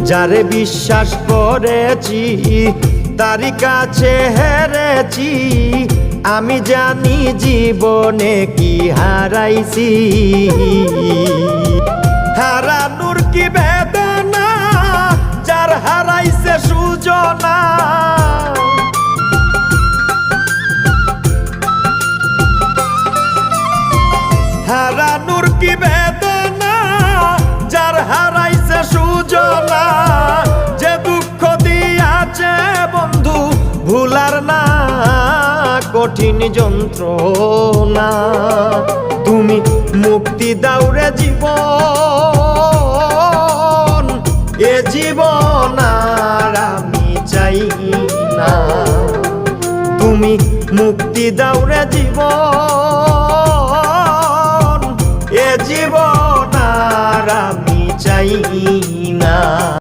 যারে বিশ্বাস করেছি তারি কাছে হেরেছি, আমি জানি জীবনে কি হারাইছি। হারানোর কি বেদনা, যার হারাইছে সুজনা। হারানোর কি বেদনা, যার হারাইছে সুজনা। যে দুঃখ দিয়াছে বন্ধু ভুলার না কঠিন যন্ত্রণা। তুমি মুক্তি দাও রে জীবন, এ জীবন আর আমি চাই না। তুমি মুক্তি দাও রে জীবন, এ জীবন আর আমি চাই